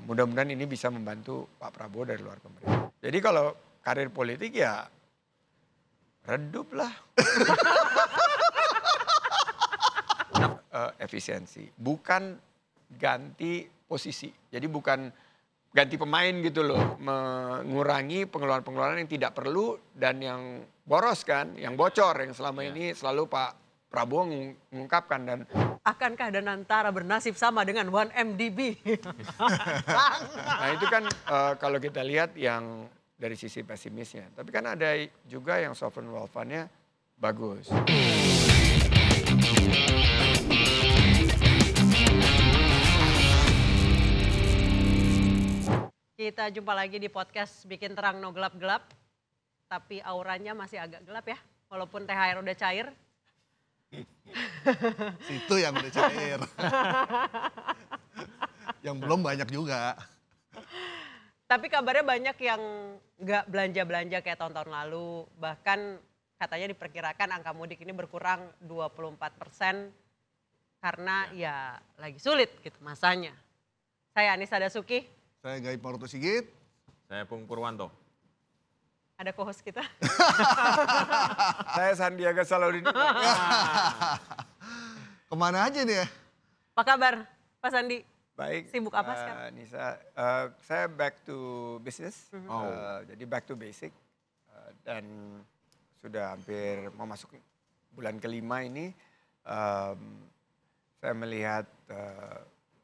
Mudah-mudahan ini bisa membantu Pak Prabowo dari luar pemerintah. Jadi kalau karir politik ya redup lah. Efisiensi, bukan ganti posisi. Jadi bukan ganti pemain gitu loh, mengurangi pengeluaran-pengeluaran yang tidak perlu dan yang boros kan, yang bocor yang selama ini selalu Pak Prabowo mengungkapkan. Dan akankah Danantara bernasib sama dengan 1MDB? nah itu kan kalau kita lihat yang dari sisi pesimisnya, tapi kan ada juga yang sovereign wealth fund-nya bagus. Kita jumpa lagi di podcast Bikin Terang No Gelap-Gelap. Tapi auranya masih agak gelap ya, walaupun THR udah cair. Itu yang udah cair. Yang belum banyak juga. Tapi kabarnya banyak yang nggak belanja-belanja kayak tahun-tahun lalu. Bahkan katanya diperkirakan angka mudik ini berkurang 24% karena ya lagi sulit gitu masanya. Saya Anissa Dasuki. Saya Gaib Maruto Sigit. Saya Pung Purwanto. Ada co-host kita. Saya Sandiaga Salahuddin. Kemana aja nih ya? Apa kabar Pak Sandi? Baik. Sibuk apa sekarang? Nisa, saya back to business. Jadi back to basic. Dan sudah hampir mau masuk bulan kelima ini. Saya melihat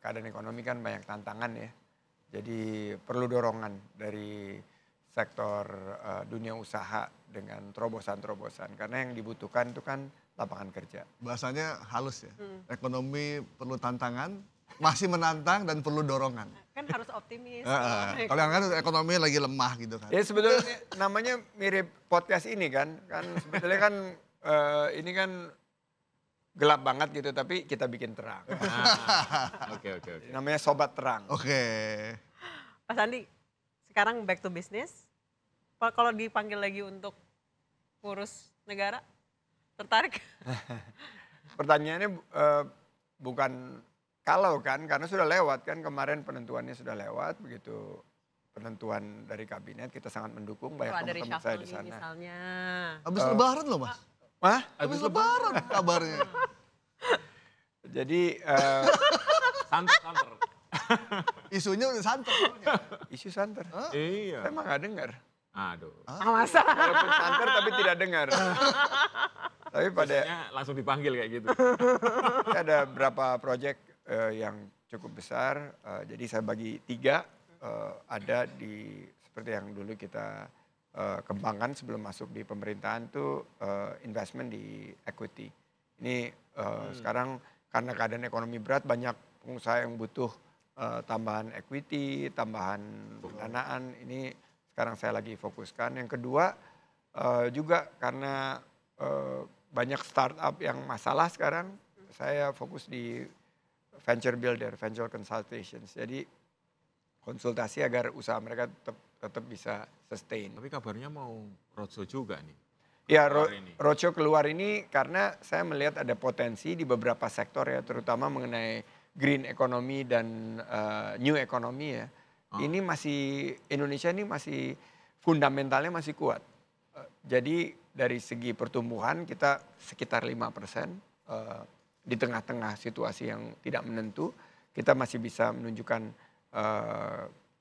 keadaan ekonomi kan banyak tantangan ya. Jadi perlu dorongan dari sektor dunia usaha dengan terobosan-terobosan. Karena yang dibutuhkan itu kan lapangan kerja. Bahasanya halus ya. Ekonomi perlu tantangan, masih menantang dan perlu dorongan. Kan harus optimis. Kalau yang kan ekonomi lagi lemah gitu kan. Ya sebetulnya namanya mirip podcast ini kan. Kan sebetulnya kan ini kan gelap banget gitu, tapi kita bikin terang. Oke. Namanya Sobat Terang. Oke. Pak Sandi, sekarang back to business. Kalau dipanggil lagi untuk ngurus negara, tertarik? Pertanyaannya bukan kalau kan, karena sudah lewat kan, kemarin penentuannya sudah lewat, begitu penentuan dari kabinet kita sangat mendukung, banyak teman-teman saya di sana. Misalnya. Habis lebaran loh Mas. Hah? Habis lebaran kabarnya. Jadi Santer. Isunya udah santer. isu santer. Iya. Saya emang gak dengar. Aduh. Masa? Walaupun santer tapi tidak dengar. Tapi pada Biasanya langsung dipanggil kayak gitu. ada beberapa proyek yang cukup besar. Jadi saya bagi 3. Ada di seperti yang dulu kita kembangkan sebelum masuk di pemerintahan tuh investment di equity. Ini sekarang karena keadaan ekonomi berat banyak pengusaha yang butuh tambahan equity, tambahan pendanaan. Ini sekarang saya lagi fokuskan. Yang kedua juga karena banyak startup yang masalah sekarang, saya fokus di venture builder, venture consultations. Jadi konsultasi agar usaha mereka tetap bisa sustain. Tapi kabarnya mau roadshow juga nih. Ya, roadshow keluar ini karena saya melihat ada potensi di beberapa sektor ya, terutama mengenai green economy dan new economy ya. Ini masih, Indonesia ini masih fundamentalnya masih kuat. Jadi dari segi pertumbuhan kita sekitar 5%. Di tengah-tengah situasi yang tidak menentu, kita masih bisa menunjukkan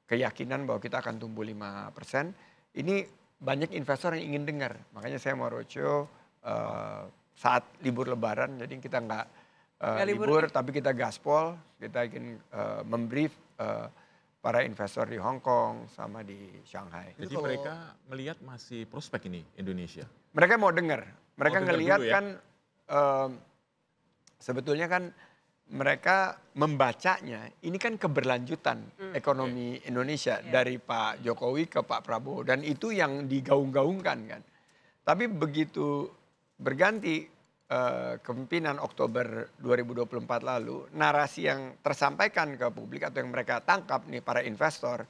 keyakinan bahwa kita akan tumbuh 5%. Ini banyak investor yang ingin dengar, makanya saya mau roadshow saat libur lebaran, jadi kita nggak libur tapi kita gaspol, kita ingin membrief para investor di Hong Kong sama di Shanghai. Jadi mereka melihat masih prospek ini Indonesia. Mereka mau dengar, mereka ngelihat ya? kan sebetulnya kan mereka membacanya, ini kan keberlanjutan ekonomi Indonesia dari Pak Jokowi ke Pak Prabowo. Dan itu yang digaung-gaungkan kan. Tapi begitu berganti kepemimpinan Oktober 2024 lalu, narasi yang tersampaikan ke publik atau yang mereka tangkap nih para investor,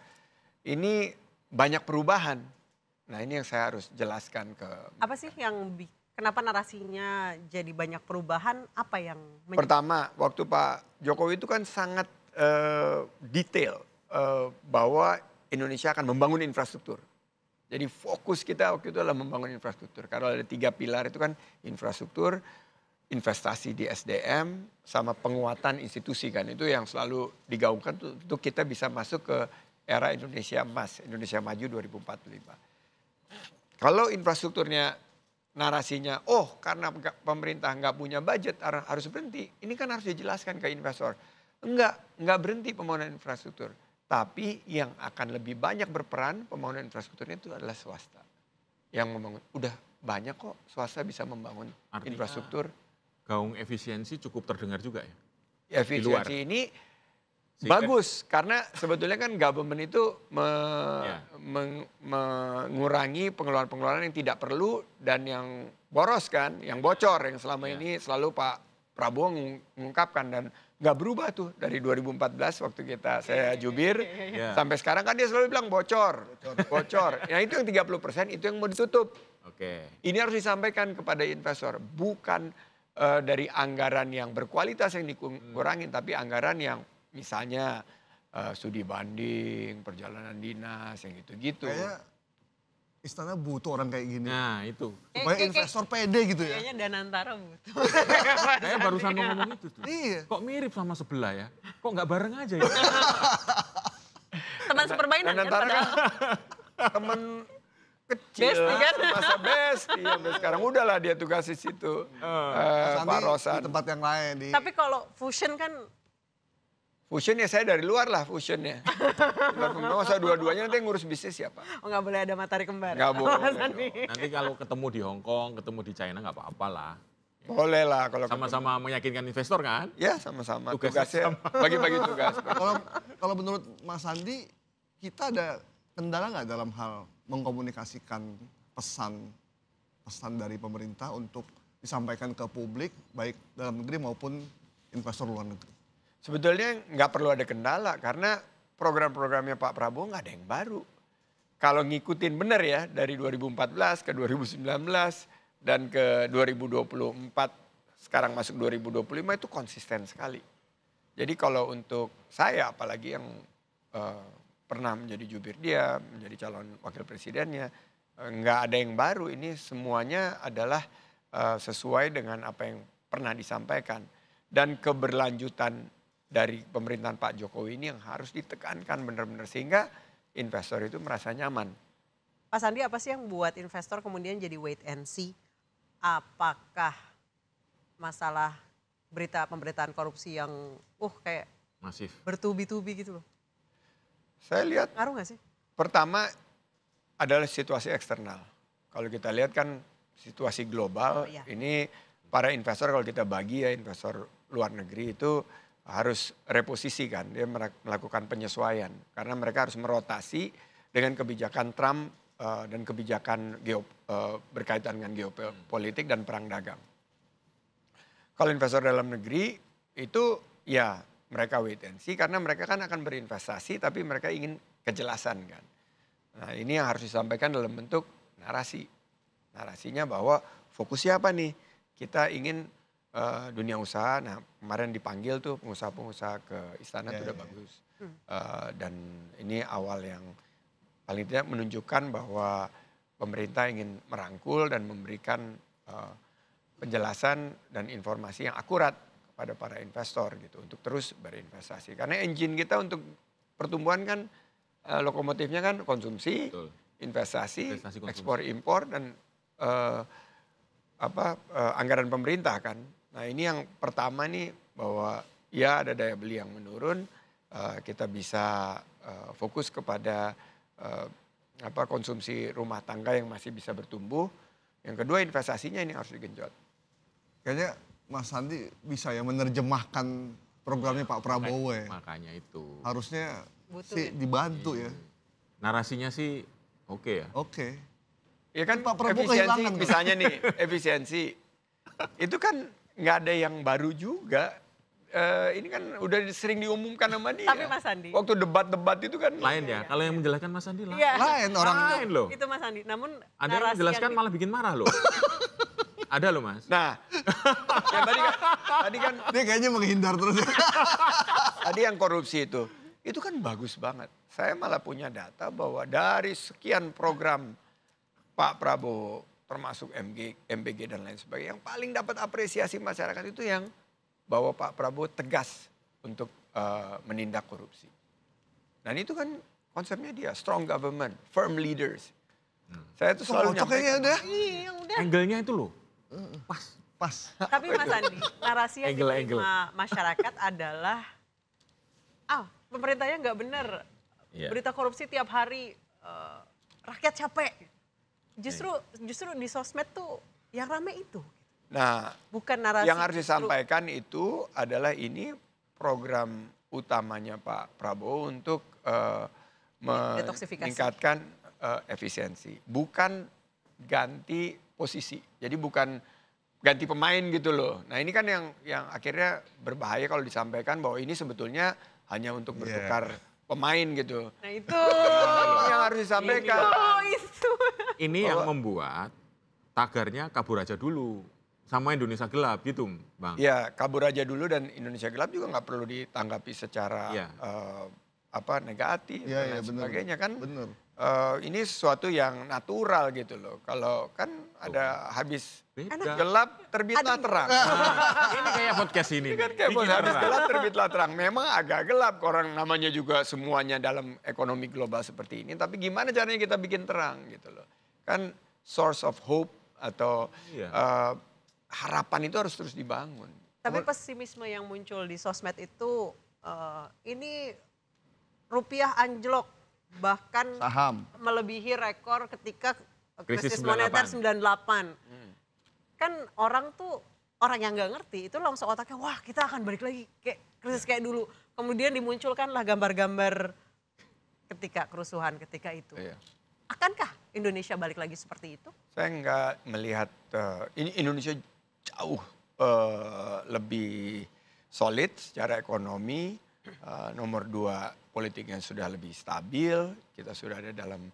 ini banyak perubahan. Nah ini yang saya harus jelaskan ke... Apa sih yang kenapa narasinya jadi banyak perubahan? Apa yang Pertama, waktu Pak Jokowi itu kan sangat detail bahwa Indonesia akan membangun infrastruktur. Jadi fokus kita waktu itu adalah membangun infrastruktur. Karena ada 3 pilar itu kan infrastruktur, investasi di SDM, sama penguatan institusi kan. Itu yang selalu digaungkan untuk kita bisa masuk ke era Indonesia Emas, Indonesia Maju 2045. Kalau infrastrukturnya narasinya, oh karena pemerintah nggak punya budget harus berhenti. Ini kan harus dijelaskan ke investor. Enggak berhenti pembangunan infrastruktur. Tapi yang akan lebih banyak berperan pembangunan infrastrukturnya itu adalah swasta. Yang membangun, udah banyak kok swasta bisa membangun infrastruktur. Gaung efisiensi cukup terdengar juga ya? Efisiensi ini bagus karena sebetulnya kan government itu mengurangi pengeluaran-pengeluaran yang tidak perlu dan yang boros kan, yang bocor yang selama ini selalu Pak Prabowo mengungkapkan dan nggak berubah tuh dari 2014 waktu saya jubir sampai sekarang kan dia selalu bilang bocor. Nah itu yang 30% itu yang mau ditutup. Ini harus disampaikan kepada investor, bukan dari anggaran yang berkualitas yang dikurangin, tapi anggaran yang misalnya studi banding, perjalanan dinas, yang gitu-gitu. Kayak istana butuh orang kayak gini. Nah itu. Supaya investor pede gitu ya. Kayaknya Danantara butuh. Saya barusan ngomong itu tuh. Iya. Kok mirip sama sebelah ya? Kok nggak bareng aja ya? Teman sepermainan kan padahal. Temen kecil, masa best. Iya, sekarang udahlah dia tugas di situ. Pak Rosan. Di tempat yang lain. Tapi kalau fusion kan. Fusion ya saya dari luar lah fusionnya. Masa dua-duanya nanti ngurus bisnis siapa? Oh nggak boleh ada matahari kembar. Nggak boleh. Nanti kalau ketemu di Hong Kong, ketemu di China nggak apa-apa lah. Boleh lah kalau sama-sama meyakinkan investor kan? Ya sama-sama. Tugasnya bagi-bagi tugas. Kalau menurut Mas Sandi, kita ada kendala nggak dalam hal mengkomunikasikan pesan dari pemerintah untuk disampaikan ke publik, baik dalam negeri maupun investor luar negeri? Sebetulnya nggak perlu ada kendala karena program-programnya Pak Prabowo nggak ada yang baru. Kalau ngikutin benar ya dari 2014 ke 2019 dan ke 2024 sekarang masuk 2025 itu konsisten sekali. Jadi kalau untuk saya apalagi yang pernah menjadi jubir dia, menjadi calon wakil presidennya, nggak ada yang baru. Ini semuanya adalah sesuai dengan apa yang pernah disampaikan. Dan keberlanjutan dari pemerintahan Pak Jokowi ini yang harus ditekankan benar-benar sehingga investor itu merasa nyaman. Pak Sandi, apa sih yang buat investor kemudian jadi wait and see? Apakah masalah pemberitaan korupsi yang kayak masif bertubi-tubi gitu loh? Saya lihat ngaruh nggak sih? Pertama adalah situasi eksternal. Kalau kita lihat kan situasi global, ini para investor kalau kita bagi ya investor luar negeri itu harus reposisi kan, dia melakukan penyesuaian karena mereka harus merotasi dengan kebijakan Trump dan kebijakan berkaitan dengan geopolitik dan perang dagang. Kalau investor dalam negeri itu ya mereka wait and see karena mereka kan akan berinvestasi tapi mereka ingin kejelasan kan. Nah ini yang harus disampaikan dalam bentuk narasi. Narasinya bahwa fokusnya apa nih? Kita ingin dunia usaha, nah kemarin dipanggil tuh pengusaha-pengusaha ke istana itu udah bagus. Dan ini awal yang paling tidak menunjukkan bahwa pemerintah ingin merangkul dan memberikan penjelasan dan informasi yang akurat kepada para investor gitu untuk terus berinvestasi. Karena engine kita untuk pertumbuhan kan lokomotifnya kan konsumsi, investasi ekspor impor dan anggaran pemerintah kan. Nah ini yang pertama nih bahwa ya ada daya beli yang menurun, kita bisa fokus kepada konsumsi rumah tangga yang masih bisa bertumbuh. Yang kedua investasinya ini harus digenjot. Kayaknya Mas Sandi bisa ya menerjemahkan programnya Pak Prabowo ya. Makanya itu. Harusnya sih dibantu ya. Narasinya sih oke ya. Oke. Ya kan Pak Prabowo efisiensi kehilangan. misalnya nih efisiensi. Itu kan nggak ada yang baru juga. Ini kan udah sering diumumkan sama dia. Tapi Mas Sandi. Waktu debat-debat itu kan. Lain ya. Kalau yang menjelaskan Mas Sandi lain. Lain orang Lain loh. Itu Mas Sandi. Namun ada yang menjelaskan malah bikin marah loh. Ada loh Mas. Nah, yang tadi kan dia kayaknya menghindar terus. tadi yang korupsi itu. itu kan bagus banget. Saya malah punya data bahwa dari sekian program Pak Prabowo, termasuk MBG dan lain sebagainya, yang paling dapat apresiasi masyarakat itu yang bahwa Pak Prabowo tegas untuk menindak korupsi. Dan itu kan konsepnya dia, strong government, firm leaders. Saya tuh selalu Cocoknya nyampaikan. udah. Iya udah. Angle-nya itu loh. Pas. Tapi Mas Andi, narasi yang Angle. diterima masyarakat adalah, pemerintahnya nggak bener. Iya. Berita korupsi tiap hari, rakyat capek. Justru di sosmed tuh yang rame itu. Nah, Bukan narasi. yang harus justru- disampaikan itu adalah ini program utamanya Pak Prabowo untuk Detoksifikasi. meningkatkan efisiensi. Bukan ganti posisi. Jadi bukan ganti pemain gitu loh. Nah ini kan yang akhirnya berbahaya kalau disampaikan bahwa ini sebetulnya hanya untuk bertukar pemain gitu. Nah itu. Ini yang harus disampaikan. Oh itu. Ini yang membuat tagarnya kabur aja dulu. Sama Indonesia gelap gitu, Bang. Ya, kabur aja dulu dan Indonesia gelap juga nggak perlu ditanggapi secara Iya. negatif Iya, dan iya, lain bener. sebagainya kan. Bener. Ini sesuatu yang natural gitu loh. Kalau kan ada habis Beda. gelap terbitlah terang. Ini kayak podcast ini. Ini kan nih. kayak Bikin habis terang. gelap terbitlah terang. Memang agak gelap, orang namanya juga semuanya dalam ekonomi global seperti ini. Tapi gimana caranya kita bikin terang gitu loh. Kan source of hope atau Iya. harapan itu harus terus dibangun. Tapi pesimisme yang muncul di sosmed itu, ini rupiah anjlok. Bahkan Saham. melebihi rekor ketika krisis Krisis moneter 98. 98. Kan orang tuh, orang yang nggak ngerti itu langsung otaknya, wah kita akan balik lagi kayak krisis kayak dulu. Kemudian dimunculkanlah gambar-gambar ketika kerusuhan ketika itu. Iya. Akankah Indonesia balik lagi seperti itu? Saya nggak melihat ini Indonesia jauh lebih solid secara ekonomi. Nomor 2 politiknya sudah lebih stabil. Kita sudah ada dalam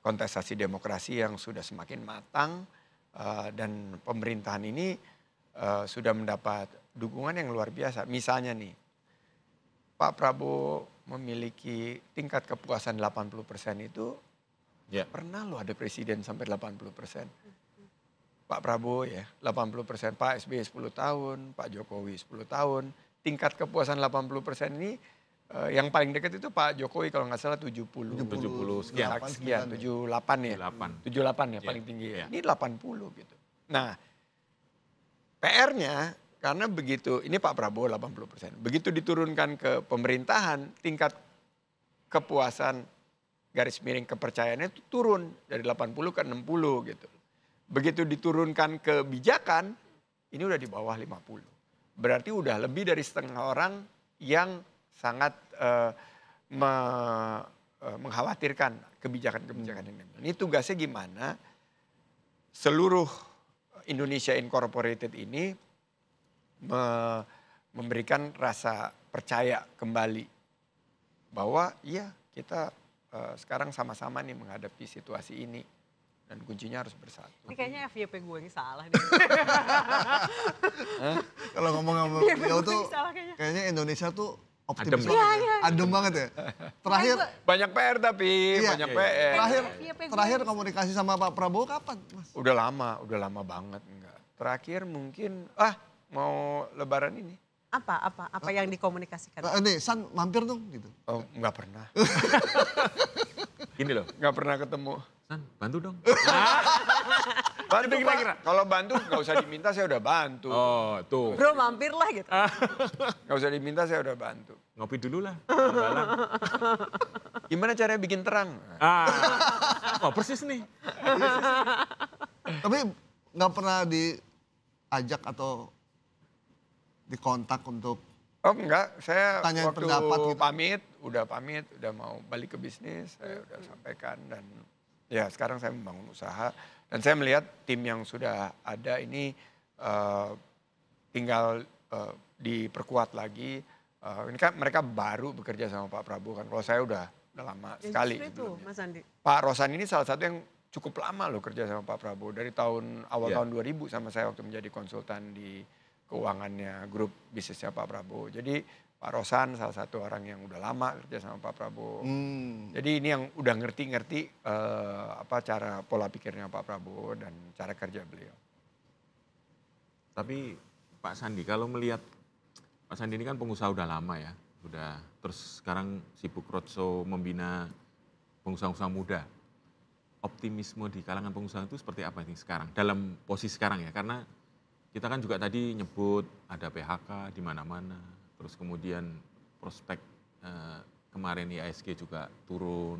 kontestasi demokrasi yang sudah semakin matang. Dan pemerintahan ini sudah mendapat dukungan yang luar biasa. Misalnya nih, Pak Prabowo memiliki tingkat kepuasan 80% itu. Ya. Pernah loh ada presiden sampai 80%. Pak Prabowo ya 80%, Pak SBY 10 tahun, Pak Jokowi 10 tahun. Tingkat kepuasan 80% ini yang paling dekat itu Pak Jokowi kalau nggak salah 70 sekian. 78 ya. 78. 78 ya Iya. paling tinggi ya. Iya. Ini 80 gitu. Nah, PR-nya karena begitu ini Pak Prabowo 80%. Begitu diturunkan ke pemerintahan, tingkat kepuasan garis miring kepercayaannya itu turun dari 80 ke 60 gitu. Begitu diturunkan kebijakan, ini udah di bawah 50. Berarti udah lebih dari setengah orang yang sangat mengkhawatirkan kebijakan-kebijakan ini. Ini tugasnya gimana seluruh Indonesia Incorporated ini memberikan rasa percaya kembali bahwa iya kita sekarang sama-sama nih menghadapi situasi ini. Dan kuncinya harus bersatu. Ini kayaknya FYP gue yang salah nih. Kalau ngomong-ngomong Iya, beliau bener, tuh salah kayaknya. kayaknya Indonesia tuh Adem. optimis banget. Iya, Adem banget ya. Terakhir Banyak PR tapi, Iya. banyak Iya, PR. iya. terakhir FYP gue terakhir yang komunikasi sama Pak Prabowo kapan, Mas? Udah lama banget enggak. Terakhir mungkin mau lebaran ini. Apa yang dikomunikasikan? Nih, San mampir dong gitu. Oh, enggak pernah. Gini loh, Enggak pernah ketemu. San bantu dong. Bantu Itu kira-kira. Pak. Kalau bantu enggak usah diminta saya udah bantu. Oh tuh, Bro mampir lah gitu. Enggak usah diminta saya udah bantu. ngopi dulu lah. Jalan. Gimana caranya bikin terang? Oh persis nih. Tapi nggak pernah diajak atau dikontak untuk Oh enggak, saya Tanyain waktu pendapat gitu. pamit, udah mau balik ke bisnis, saya udah sampaikan dan ya sekarang saya membangun usaha dan saya melihat tim yang sudah ada ini tinggal diperkuat lagi. Ini kan mereka baru bekerja sama Pak Prabowo kan, kalau saya udah lama Ya, sekali. justru itu sebelumnya. Mas Andi. Pak Rosan ini salah satu yang cukup lama loh kerja sama Pak Prabowo dari awal Iya. tahun 2000 sama saya waktu menjadi konsultan di keuangannya grup bisnisnya Pak Prabowo. Jadi Pak Rosan salah satu orang yang udah lama kerja sama Pak Prabowo. Jadi ini yang udah ngerti cara pola pikirnya Pak Prabowo dan cara kerja beliau. Tapi Pak Sandi, kalau melihat Pak Sandi ini kan pengusaha udah lama ya, terus sekarang sibuk roadshow membina pengusaha-pengusaha muda. Optimisme di kalangan pengusaha itu seperti apa nih sekarang, dalam posisi sekarang ya? Karena kita kan juga tadi nyebut ada PHK di mana-mana, terus kemudian prospek kemarin IHSG juga turun.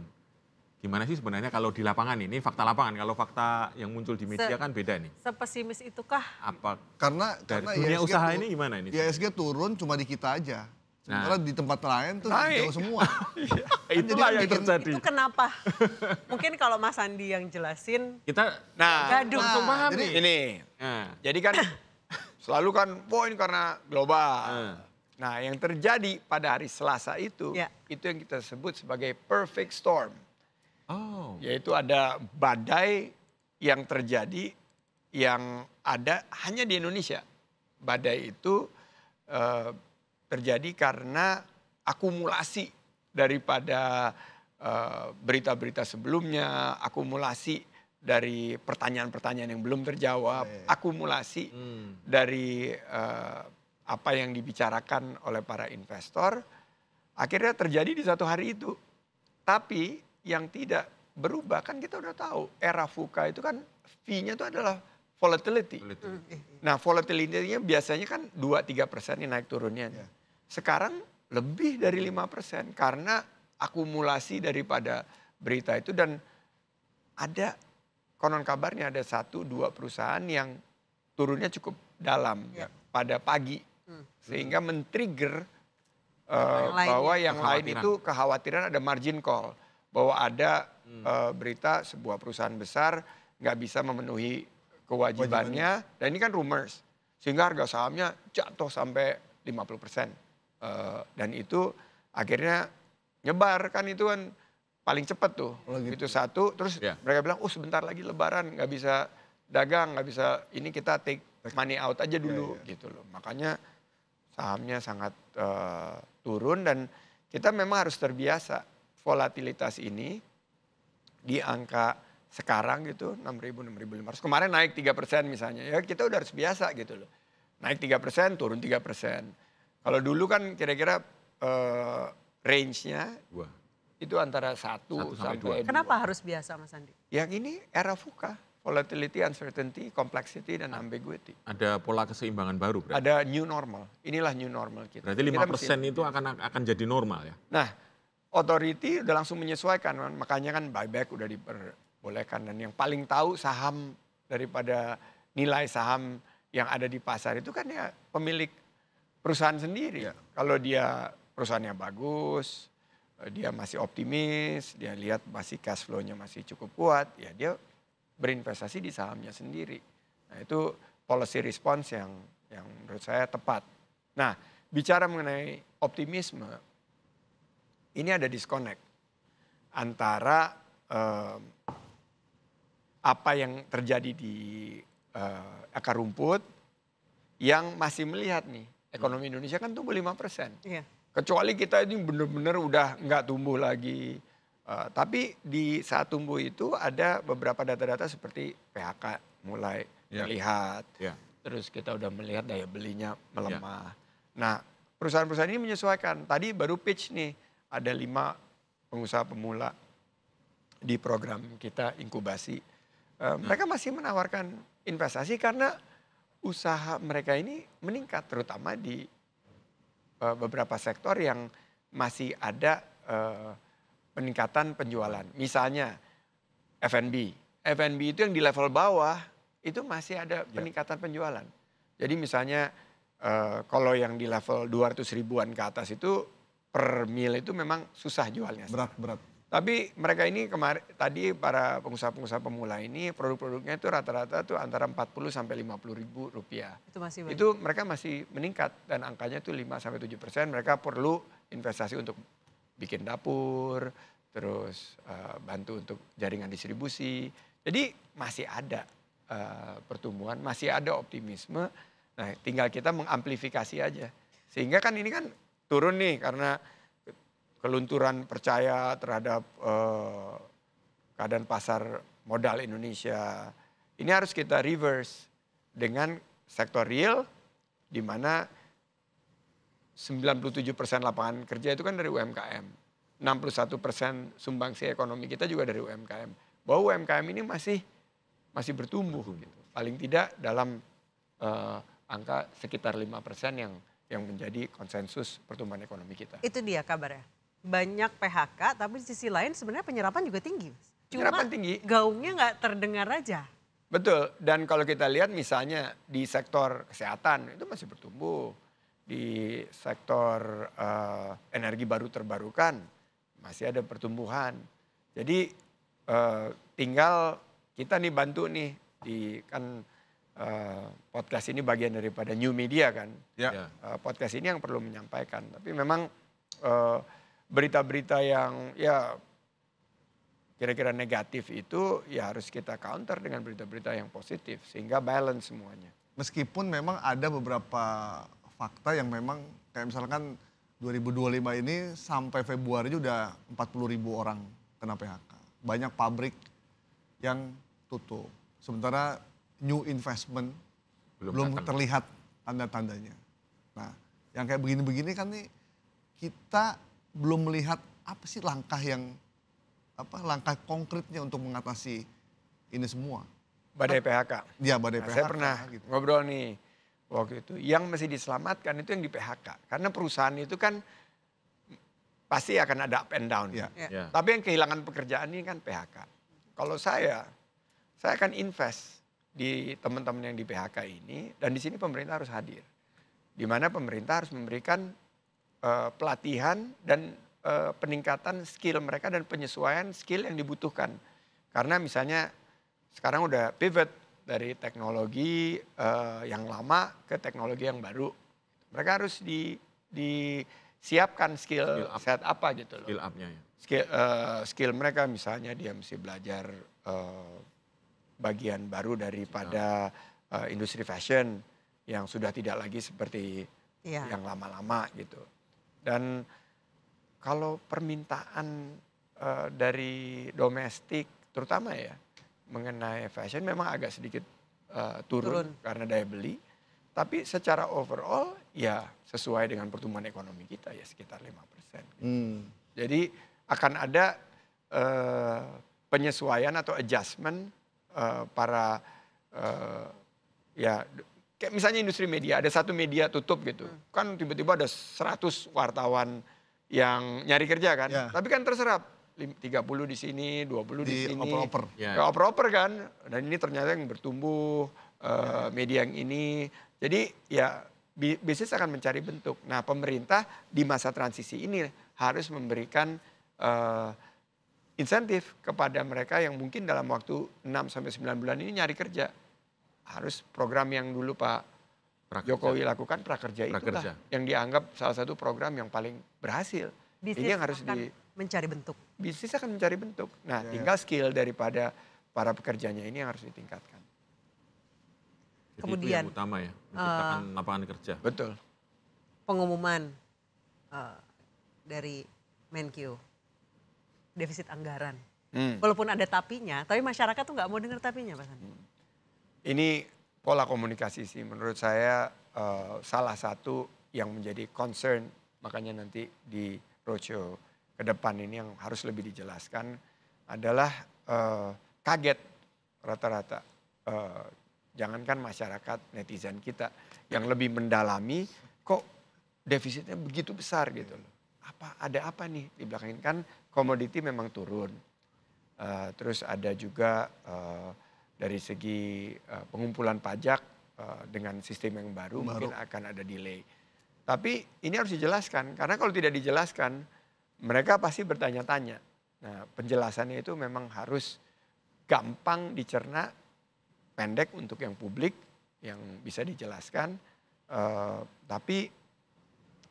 Gimana sih sebenarnya kalau di lapangan ini, fakta lapangan, kalau fakta yang muncul di media kan beda nih. Sepesimis itukah? Apa Karena dunia usaha ini gimana ini? IHSG turun cuma di kita aja. Sementara di tempat lain tuh naik jauh semua. Itulah yang terjadi. Itu kenapa? Mungkin kalau Mas Andi yang jelasin. Kita gaduh. langsung paham jadi nih. Ini, jadi kan selalu kan, ini karena global. Nah, yang terjadi pada hari Selasa itu yang kita sebut sebagai perfect storm. Oh. Yaitu ada badai yang terjadi yang ada hanya di Indonesia. Badai itu terjadi karena akumulasi daripada berita-berita sebelumnya, akumulasi dari pertanyaan-pertanyaan yang belum terjawab, akumulasi dari apa yang dibicarakan oleh para investor, akhirnya terjadi di satu hari itu. Tapi yang tidak berubah kan kita udah tahu, era VUCA itu kan fee-nya itu adalah volatility. Nah, volatility-nya biasanya kan 2-3% nih naik turunnya. Sekarang lebih dari 5% karena akumulasi daripada berita itu, dan ada konon kabarnya ada 1-2 perusahaan yang turunnya cukup dalam pada pagi. Sehingga men-trigger bahwa yang lain itu kekhawatiran ada margin call. Bahwa ada berita sebuah perusahaan besar nggak bisa memenuhi kewajibannya. Dan ini kan rumors. Sehingga harga sahamnya jatuh sampai 50%. Dan itu akhirnya nyebar kan, itu kan paling cepat tuh. Itu satu, terus mereka bilang, sebentar lagi lebaran, nggak bisa dagang, nggak bisa, ini kita take money out aja dulu gitu loh. Makanya sahamnya sangat turun, dan kita memang harus terbiasa volatilitas ini di angka sekarang gitu, 6.000, 6.500. Kemarin naik 3% misalnya, ya kita udah harus biasa gitu loh. Naik 3%, turun 3%. Kalau dulu kan kira-kira range-nya itu antara 1 sampai 2. Kenapa harus biasa Mas Andi? Yang ini era VUCA, volatility, uncertainty, complexity, dan ambiguity. Ada pola keseimbangan baru berarti? Ada new normal, inilah new normal kita. Berarti 5% itu akan jadi normal ya? Nah, authority udah langsung menyesuaikan, makanya kan buyback udah diperbolehkan. Dan yang paling tahu saham daripada nilai saham yang ada di pasar itu kan ya pemilik perusahaan sendiri. Kalau dia perusahaannya bagus, dia masih optimis, dia lihat masih cash flow-nya masih cukup kuat, ya dia berinvestasi di sahamnya sendiri. Nah, itu policy response yang menurut saya tepat. Nah, bicara mengenai optimisme, ini ada disconnect antara apa yang terjadi di akar rumput yang masih melihat nih, ekonomi Indonesia kan tumbuh 5%. Kecuali kita ini benar-benar udah nggak tumbuh lagi. Tapi di saat tumbuh itu ada beberapa data-data seperti PHK mulai terlihat. Terus kita udah melihat daya belinya melemah. Nah, perusahaan-perusahaan ini menyesuaikan. Tadi baru pitch nih, ada 5 pengusaha pemula di program kita inkubasi. Mereka masih menawarkan investasi karena usaha mereka ini meningkat, terutama di beberapa sektor yang masih ada peningkatan penjualan. Misalnya F&B. F&B itu yang di level bawah itu masih ada peningkatan penjualan. Jadi misalnya kalau yang di level 200 ribuan ke atas itu per meal itu memang susah jualnya. Berat. Tapi mereka ini tadi para pengusaha-pengusaha pemula ini produk-produknya itu rata-rata tuh antara 40 sampai 50 ribu rupiah. Itu masih banyak. Itu mereka masih meningkat dan angkanya itu 5 sampai 7%. Mereka perlu investasi untuk bikin dapur, terus bantu untuk jaringan distribusi. Jadi masih ada pertumbuhan, masih ada optimisme. Nah, tinggal kita mengamplifikasi aja. Sehingga kan ini kan turun nih karena kelunturan percaya terhadap keadaan pasar modal Indonesia. Ini harus kita reverse dengan sektor real, di mana 97% lapangan kerja itu kan dari UMKM. 61% sumbangsi ekonomi kita juga dari UMKM. Bahwa UMKM ini masih bertumbuh. Gitu. Paling tidak dalam angka sekitar 5% yang menjadi konsensus pertumbuhan ekonomi kita. Itu dia kabarnya. Banyak PHK, tapi di sisi lain sebenarnya penyerapan juga tinggi. Penyerapan tinggi. Gaungnya nggak terdengar aja. Betul, dan kalau kita lihat misalnya di sektor kesehatan itu masih bertumbuh. Di sektor energi baru terbarukan masih ada pertumbuhan. Jadi tinggal kita nih bantu nih di kan podcast ini bagian daripada new media kan. Ya. Podcast ini yang perlu menyampaikan. Tapi memang berita-berita yang ya kira-kira negatif itu ya harus kita counter dengan berita-berita yang positif sehingga balance semuanya. Meskipun memang ada beberapa fakta yang memang kayak misalkan 2025 ini sampai Februari udah 40.000 orang kena PHK. Banyak pabrik yang tutup. Sementara new investment belum terlihat tanda-tandanya. Nah, yang kayak begini-begini kan nih kita belum melihat apa sih langkah konkretnya untuk mengatasi ini semua. Badai PHK. Iya, badai PHK. Saya pernah gitu. ngobrol nih waktu itu. Yang mesti diselamatkan itu yang di PHK. Karena perusahaan itu kan pasti akan ada up and down. Ya. Ya. Tapi yang kehilangan pekerjaan ini kan PHK. Kalau saya akan invest di teman-teman yang di PHK ini. Dan di sini pemerintah harus hadir. Di mana pemerintah harus memberikan pelatihan dan peningkatan skill mereka dan penyesuaian skill yang dibutuhkan. Karena misalnya sekarang udah pivot dari teknologi yang lama ke teknologi yang baru. Mereka harus disiapkan skill set apa gitu loh. Skill up-nya ya. Skill mereka misalnya dia mesti belajar bagian baru daripada industri fashion yang sudah tidak lagi seperti yang lama-lama gitu. Dan kalau permintaan dari domestik terutama ya mengenai fashion memang agak sedikit turun karena daya beli. Tapi secara overall ya sesuai dengan pertumbuhan ekonomi kita ya sekitar 5%. Jadi akan ada penyesuaian atau adjustment para ya kayak misalnya industri media, ada satu media tutup gitu. Kan tiba-tiba ada 100 wartawan yang nyari kerja kan. Ya. Tapi kan terserap 30 di sini, 20 di sini. Oper-oper. Ya. Oper-oper kan. Dan ini ternyata yang bertumbuh, media yang ini. Jadi ya bisnis akan mencari bentuk. Nah pemerintah di masa transisi ini harus memberikan insentif kepada mereka yang mungkin dalam waktu 6-9 bulan ini nyari kerja. Harus program yang dulu Pak Jokowi lakukan prakerja itulah yang dianggap salah satu program yang paling berhasil. Bisnis ini yang harus akan mencari bentuk. Bisnis akan mencari bentuk. Nah, tinggal skill daripada para pekerjanya ini yang harus ditingkatkan. Jadi Kemudian itu yang utama ya, menciptakan lapangan kerja. Betul. Pengumuman dari Menkyu, defisit anggaran. Walaupun ada tapinya, tapi masyarakat tuh nggak mau dengar tapinya, Pak Sandi. Ini pola komunikasi sih menurut saya salah satu yang menjadi concern, makanya nanti di roadshow ke depan ini yang harus lebih dijelaskan adalah kaget rata-rata. Jangankan masyarakat, netizen kita yang lebih mendalami kok defisitnya begitu besar gitu loh. Ada apa nih di belakang ini, kan komoditi memang turun. Terus ada juga dari segi pengumpulan pajak dengan sistem yang baru mungkin akan ada delay. Tapi ini harus dijelaskan karena kalau tidak dijelaskan mereka pasti bertanya-tanya. Nah penjelasannya itu memang harus gampang dicerna, pendek untuk yang publik yang bisa dijelaskan. Tapi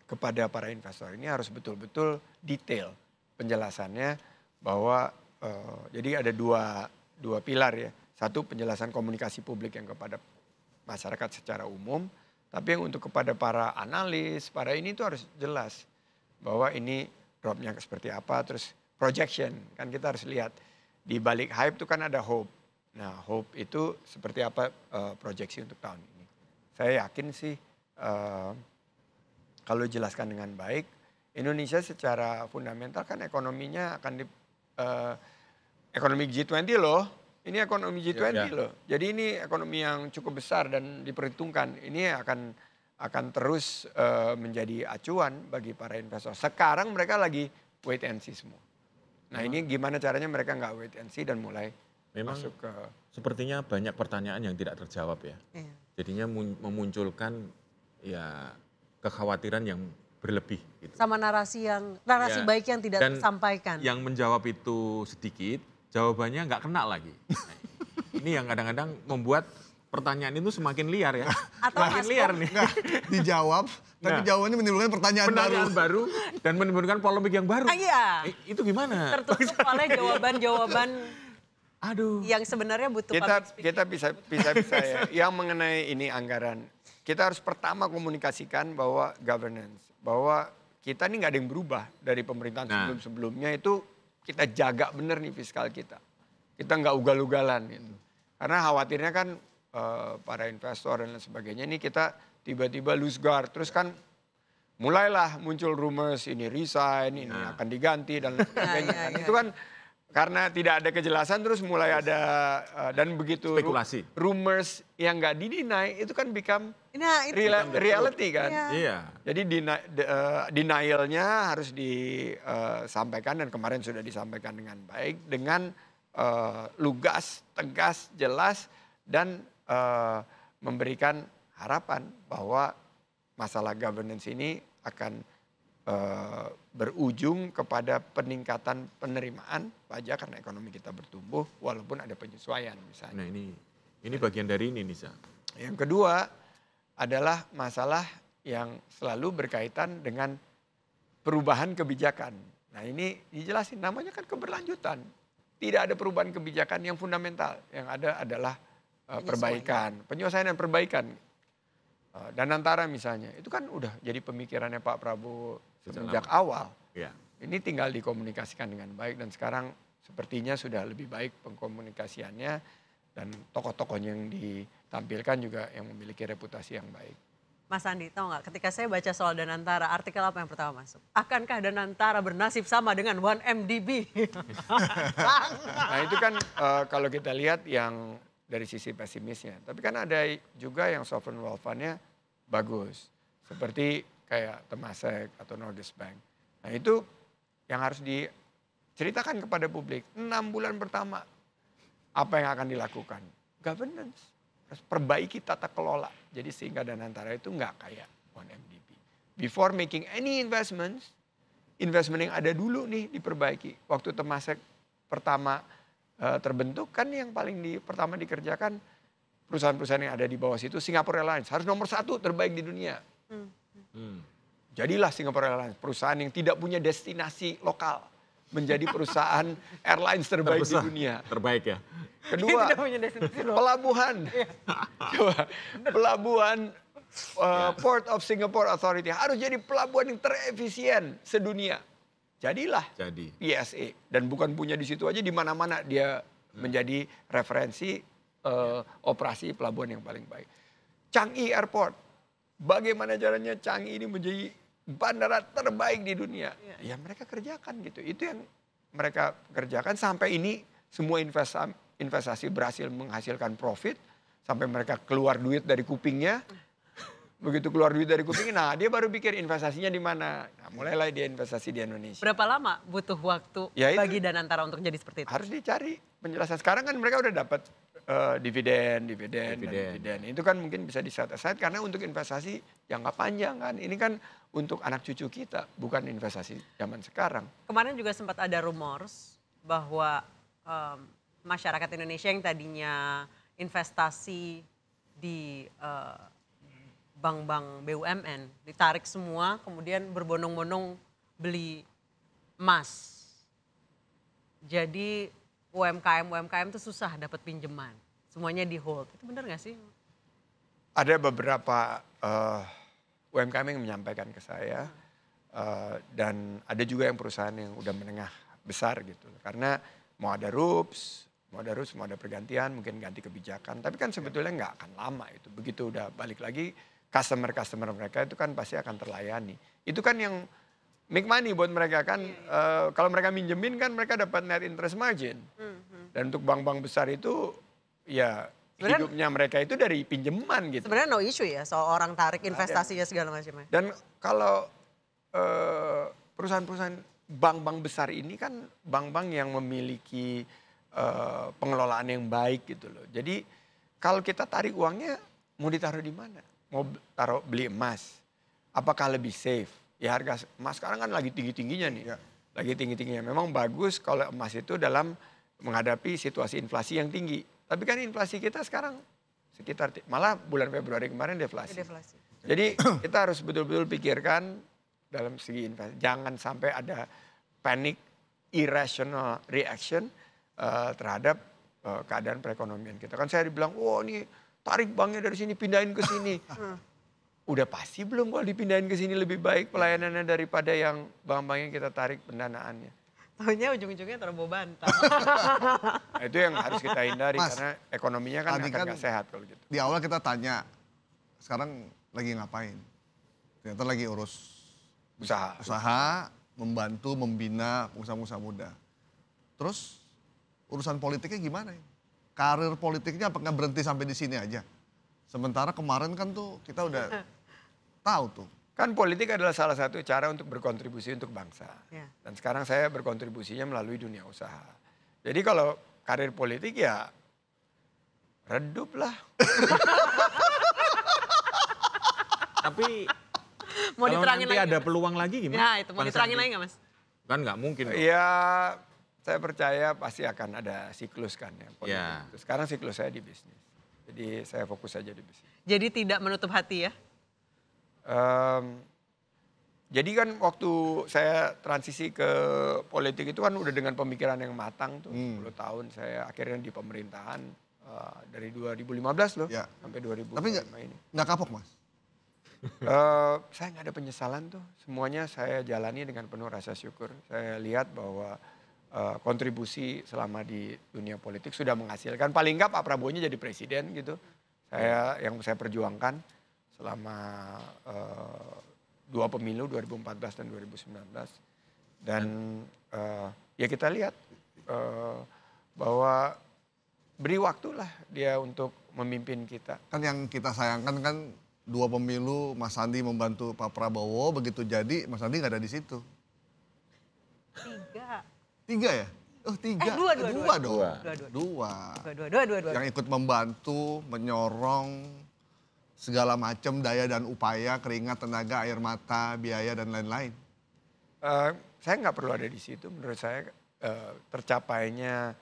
kepada para investor ini harus betul-betul detail penjelasannya bahwa jadi ada dua pilar ya. Satu penjelasan komunikasi publik yang kepada masyarakat secara umum. Tapi yang untuk kepada para analis, para ini itu harus jelas bahwa ini dropnya seperti apa, terus projection kan kita harus lihat di balik hype itu kan ada hope. Nah hope itu seperti apa proyeksi untuk tahun ini. Saya yakin sih kalau dijelaskan dengan baik, Indonesia secara fundamental kan ekonominya akan ekonomi G20 loh. Ini ekonomi G20 loh. Jadi ini ekonomi yang cukup besar dan diperhitungkan. Ini akan terus menjadi acuan bagi para investor. Sekarang mereka lagi wait and see semua. Nah ini gimana caranya mereka nggak wait and see dan mulai masuk ke... Sepertinya banyak pertanyaan yang tidak terjawab ya. Iya. Jadinya memunculkan ya kekhawatiran yang berlebih. Gitu. Sama narasi baik yang tidak tersampaikan. Yang menjawab itu sedikit, jawabannya nggak kena lagi. Nah, ini yang kadang-kadang membuat pertanyaan itu semakin liar ya. Atau semakin liar nih. Nggak dijawab, tapi jawabannya menimbulkan pertanyaan baru dan menimbulkan polemik yang baru. Iya. Itu gimana? Tertutup oleh jawaban-jawaban yang sebenarnya butuh kita bisa ya. Yang mengenai ini anggaran, kita harus pertama komunikasikan bahwa governance, bahwa kita ini nggak ada yang berubah dari pemerintahan sebelum-sebelumnya itu kita jaga bener nih fiskal kita. Kita nggak ugal-ugalan gitu. Karena khawatirnya kan para investor dan lain sebagainya ini kita tiba-tiba lose guard. Terus kan mulailah muncul rumors ini resign, ini akan diganti dan lain sebagainya. Itu kan karena tidak ada kejelasan terus mulai ada dan begitu spekulasi. Rumors yang nggak didinai itu kan become reality kan. Iya. Jadi denialnya harus disampaikan dan kemarin sudah disampaikan dengan baik, dengan lugas, tegas, jelas dan memberikan harapan bahwa masalah governance ini akan berujung kepada peningkatan penerimaan pajak karena ekonomi kita bertumbuh walaupun ada penyesuaian misalnya. Nah ini bagian dari ini Nisa. Yang kedua adalah masalah yang selalu berkaitan dengan perubahan kebijakan. Nah ini dijelasin namanya kan keberlanjutan. Tidak ada perubahan kebijakan yang fundamental. Yang ada adalah perbaikan, penyelesaian dan perbaikan. Dan antara misalnya, itu kan udah jadi pemikirannya Pak Prabowo sejak awal. Ya. Ini tinggal dikomunikasikan dengan baik dan sekarang sepertinya sudah lebih baik pengkomunikasiannya dan tokoh-tokohnya yang ditampilkan juga yang memiliki reputasi yang baik. Mas Andi, tahu nggak ketika saya baca soal Danantara, artikel apa yang pertama masuk? Akankah Danantara bernasib sama dengan 1MDB? Nah itu kan kalau kita lihat yang dari sisi pesimisnya. Tapi kan ada juga yang sovereign wealth fund-nya bagus. Seperti kayak Temasek atau Norges Bank. Nah itu yang harus diceritakan kepada publik. 6 bulan pertama apa yang akan dilakukan? Governance. Harus perbaiki tata kelola. Jadi sehingga Danantara itu nggak kayak 1MDB. Before making any investment yang ada dulu nih diperbaiki. Waktu Temasek pertama terbentuk kan yang paling pertama dikerjakan perusahaan-perusahaan yang ada di bawah situ Singapore Airlines harus nomor 1 terbaik di dunia. Jadilah Singapore Airlines perusahaan yang tidak punya destinasi lokal menjadi perusahaan airlines terbaik di dunia. Terbaik ya. Kedua pelabuhan, pelabuhan Port of Singapore Authority harus jadi pelabuhan yang terefisien sedunia. Jadilah PSA dan bukan punya di situ aja, di mana-mana dia menjadi referensi operasi pelabuhan yang paling baik. Changi Airport, bagaimana caranya Changi ini menjadi bandara terbaik di dunia? Ya mereka kerjakan gitu. Itu yang mereka kerjakan sampai ini semua investasi berhasil menghasilkan profit sampai mereka keluar duit dari kupingnya. Begitu keluar duit dari kuping, nah dia baru pikir investasinya di mana. Nah, mulailah dia investasi di Indonesia. Berapa lama butuh waktu bagi Danantara untuk jadi seperti itu? Harus dicari penjelasan. Sekarang kan mereka udah dapat dividen. Itu kan mungkin bisa di set aside karena untuk investasi jangka panjang kan. Ini kan untuk anak cucu kita, bukan investasi zaman sekarang. Kemarin juga sempat ada rumors bahwa masyarakat Indonesia yang tadinya investasi di bank-bank BUMN ditarik semua, kemudian berbondong-bondong beli emas. Jadi UMKM itu susah dapat pinjaman, semuanya di hold. Itu benar nggak sih? Ada beberapa UMKM yang menyampaikan ke saya. Dan ada juga yang perusahaan yang udah menengah besar gitu. Karena mau ada RUPS, mau ada pergantian, mungkin ganti kebijakan. Tapi kan sebetulnya nggak akan lama itu. Begitu udah balik lagi, customer mereka itu kan pasti akan terlayani. Itu kan yang make money buat mereka kan. Kalau mereka minjemin kan mereka dapat net interest margin. Dan untuk bank-bank besar itu ya hidupnya mereka itu dari pinjaman gitu. Sebenarnya no issue ya soal orang tarik investasinya segala macamnya. Dan kalau perusahaan-perusahaan bank-bank besar ini kan bank-bank yang memiliki pengelolaan yang baik gitu loh. Jadi kalau kita tarik uangnya mau ditaruh di mana? Mau taruh beli emas? Apakah lebih safe? Ya harga emas sekarang kan lagi tinggi-tingginya nih. Lagi tinggi-tingginya. Memang bagus kalau emas itu dalam menghadapi situasi inflasi yang tinggi. Tapi kan inflasi kita sekarang sekitar, malah bulan Februari kemarin deflasi. Jadi kita harus betul-betul pikirkan dalam segi investasi. Jangan sampai ada panic, irrational reaction terhadap keadaan perekonomian kita. Kan saya dibilang, wah ini tarik banknya dari sini, pindahin ke sini. Udah pasti belum kalau dipindahin ke sini lebih baik pelayanannya daripada yang bank-bank yang kita tarik pendanaannya. Tahunya ujung-ujungnya terbawa bantal. Nah, itu yang harus kita hindari Mas, karena ekonominya kan akan nggak sehat kalau gitu. Di awal kita tanya, sekarang lagi ngapain? Ternyata lagi urus usaha, membantu, membina pengusaha-pengusaha muda. Terus urusan politiknya gimana? Karir politiknya apakah berhenti sampai di sini aja? Sementara kemarin kan tuh kita udah tahu tuh. Kan politik adalah salah satu cara untuk berkontribusi untuk bangsa. Ya. Dan sekarang saya berkontribusinya melalui dunia usaha. Jadi kalau karir politik ya redup lah. Tapi Mau kalau diterangin nanti lagi ada nggak, Mas? peluang lagi gimana? Ya itu mau Bang diterangin Sandi? lagi nggak Mas? Kan nggak mungkin. dong. Ya saya percaya pasti akan ada siklus kan ya politik. Ya. Sekarang siklus saya di bisnis. Jadi saya fokus saja di bisnis. Jadi tidak menutup hati ya? Jadi kan waktu saya transisi ke politik itu kan udah dengan pemikiran yang matang tuh. 10 tahun saya akhirnya di pemerintahan dari 2015 loh Ya. sampai 2025 Tapi ini. nggak kapok Mas? Saya nggak ada penyesalan tuh. Semuanya saya jalani dengan penuh rasa syukur. Saya lihat bahwa kontribusi selama di dunia politik sudah menghasilkan. Paling nggak Pak Prabowo-nya jadi presiden gitu. Yang saya perjuangkan selama 2 pemilu 2014 dan 2019. Dan ya kita lihat bahwa beri waktulah dia untuk memimpin kita. Kan yang kita sayangkan kan 2 pemilu Mas Sandi membantu Pak Prabowo, begitu jadi Mas Sandi nggak ada di situ. 3 ya? Oh 3. Dua dong. Dua. Yang ikut membantu, menyorong segala macam daya dan upaya, keringat, tenaga, air mata, biaya dan lain-lain. Saya nggak perlu ada di situ. Menurut saya tercapainya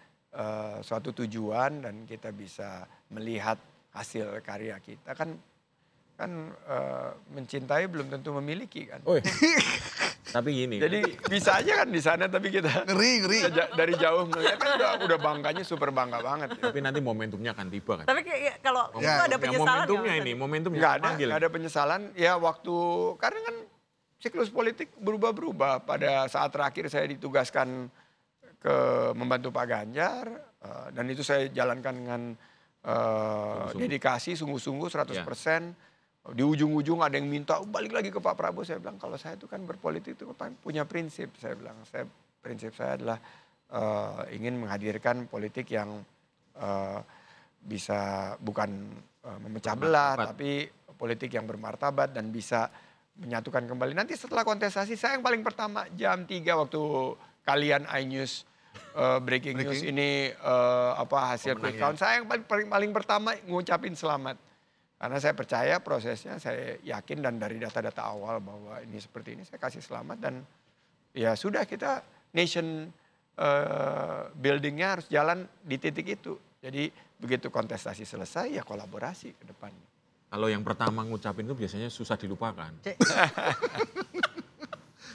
suatu tujuan dan kita bisa melihat hasil karya kita kan mencintai belum tentu memiliki kan. Oh, tapi gini. Jadi bisa aja kan di sana tapi kita Ngeri. dari jauh melihat kan udah bangkanya super bangga banget. Ya. Tapi nanti momentumnya akan tiba kan. Tapi kayak kalau itu Ya. ada penyesalan Momentumnya nggak, ini, Mas? momentumnya Nggak ada penyesalan. Ya waktu karena kan siklus politik berubah-berubah. Pada saat terakhir saya ditugaskan ke membantu Pak Ganjar dan itu saya jalankan dengan dedikasi sungguh-sungguh 100%. Di ujung-ujung ada yang minta balik lagi ke Pak Prabowo. Saya bilang kalau saya itu kan berpolitik itu punya prinsip. Saya bilang prinsip saya adalah ingin menghadirkan politik yang bisa bukan memecah belah, tapi politik yang bermartabat dan bisa menyatukan kembali. Nanti setelah kontestasi saya yang paling pertama jam 3 waktu kalian iNews breaking news ini hasil quick count. Saya yang paling pertama ngucapin selamat. Karena saya percaya prosesnya, saya yakin dan dari data-data awal bahwa ini seperti ini saya kasih selamat dan ya sudah kita nation buildingnya harus jalan di titik itu. Jadi begitu kontestasi selesai ya kolaborasi ke depannya. Kalau yang pertama ngucapin itu biasanya susah dilupakan.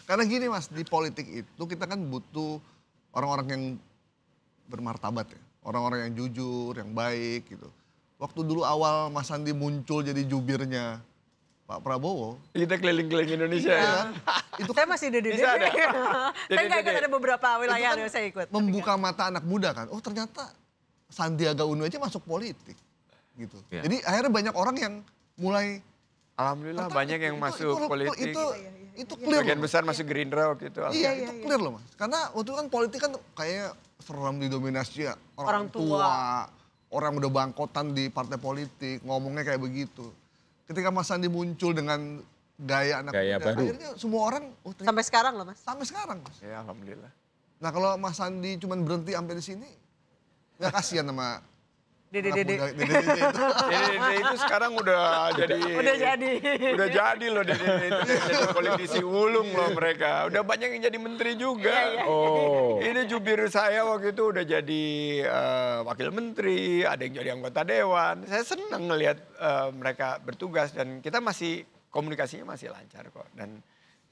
Karena gini Mas, di politik itu kita kan butuh orang-orang yang bermartabat ya. Orang-orang yang jujur, yang baik gitu. Waktu dulu awal Mas Sandi muncul jadi jubirnya Pak Prabowo. Kita keliling-keliling Indonesia ya. Itu Saya masih di Bisa ada. Saya nggak ikut, ada beberapa wilayah kan yang saya ikut. membuka mata anak muda kan. Oh ternyata Sandiaga Uno aja masuk politik. Gitu. Ya. Jadi akhirnya banyak orang yang mulai Alhamdulillah tertarik. banyak yang masuk politik. Itu clear Bagian loh. besar masuk Gerindra waktu itu. Iya, itu clear loh Mas. Karena waktu itu kan politik kan kayak seram didominasi ya. Orang tua. tua. Orang udah bangkotan di partai politik, ngomongnya kayak begitu. Ketika Mas Sandi muncul dengan gaya anak Gaya muda, baru. akhirnya semua orang, oh ternyata Sampai sekarang loh Mas. sampai sekarang Mas. Ya alhamdulillah. Nah kalau Mas Sandi cuma berhenti sampai di sini, nggak kasihan sama anak Dede. muda, dede-dede itu. Dede itu sekarang udah jadi. Udah jadi. Udah jadi loh Dede itu jadi politisi ulung loh mereka. Udah banyak yang jadi menteri juga. Oh. Ini jubir saya waktu itu udah jadi wakil menteri, ada yang jadi anggota dewan. Saya senang ngelihat mereka bertugas dan kita masih komunikasinya masih lancar kok. Dan